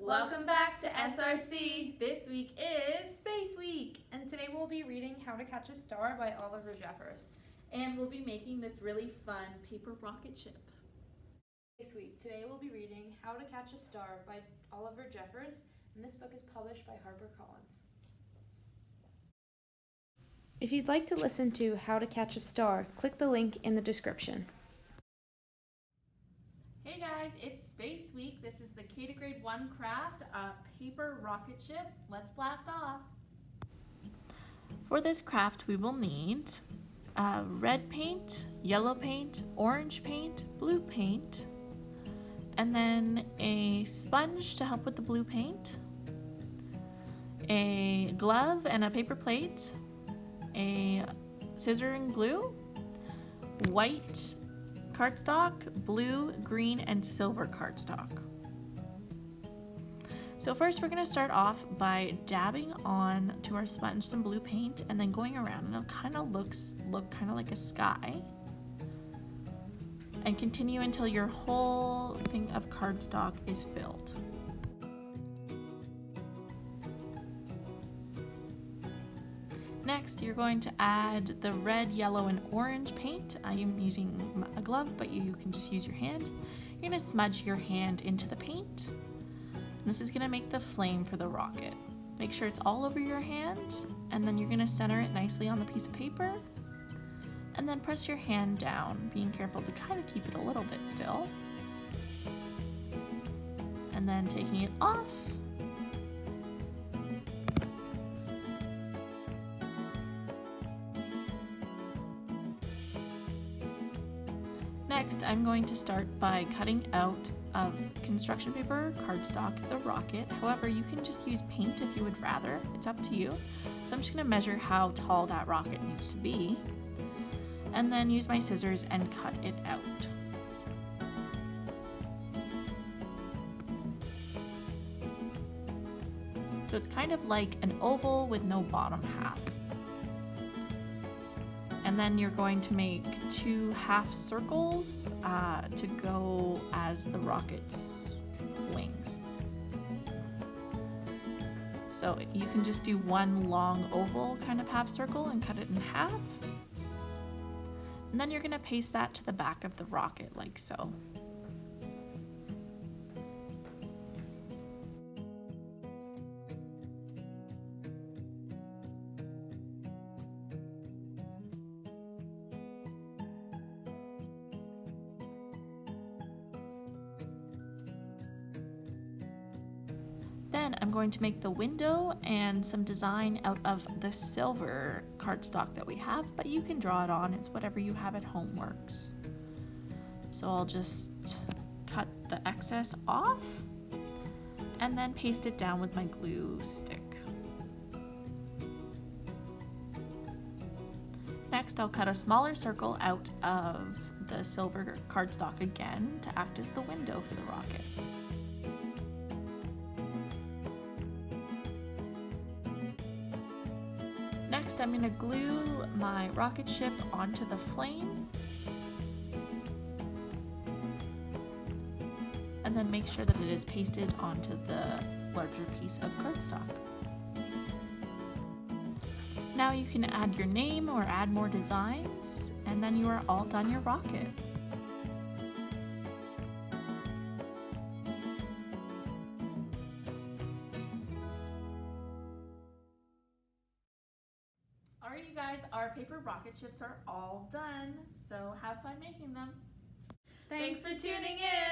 Welcome back to SRC. This week is Space Week, and today we'll be reading How to Catch a Star by Oliver Jeffers. And we'll be making this really fun paper rocket ship. Space Week, today we'll be reading How to Catch a Star by Oliver Jeffers, and this book is published by Harper. If you'd like to listen to How to Catch a Star, click the link in the description. Hey guys, it's Space Week. This is the K to Grade 1 craft, a paper rocket ship. Let's blast off. For this craft, we will need red paint, yellow paint, orange paint, blue paint, and then a sponge to help with the blue paint, a glove and a paper plate, a scissor and glue, white cardstock, blue, green, and silver cardstock. So first we're going to start off by dabbing on to our sponge some blue paint and then going around, and it'll kind of look kind of like a sky, and continue until your whole thing of cardstock is filled. Next, you're going to add the red, yellow, and orange paint. I am using a glove, but you can just use your hand. You're going to smudge your hand into the paint. And this is going to make the flame for the rocket. Make sure it's all over your hand, and then you're going to center it nicely on the piece of paper. And then press your hand down, being careful to kind of keep it a little bit still. And then taking it off. Next, I'm going to start by cutting out of construction paper cardstock the rocket. However, you can just use paint if you would rather. It's up to you. So I'm just going to measure how tall that rocket needs to be, and then use my scissors and cut it out. So it's kind of like an oval with no bottom half. And then you're going to make 2 half circles to go as the rocket's wings. So you can just do one long oval kind of half circle and cut it in half. And then you're going to paste that to the back of the rocket like so. Then I'm going to make the window and some design out of the silver cardstock that we have, but you can draw it on. It's whatever you have at home works. So I'll just cut the excess off and then paste it down with my glue stick. Next, I'll cut a smaller circle out of the silver cardstock again to act as the window for the rocket. Next, I'm going to glue my rocket ship onto the flame, and then make sure that it is pasted onto the larger piece of cardstock. Now you can add your name or add more designs, and then you are all done your rocket. Alright you guys, our paper rocket ships are all done, so have fun making them. Thanks for tuning in!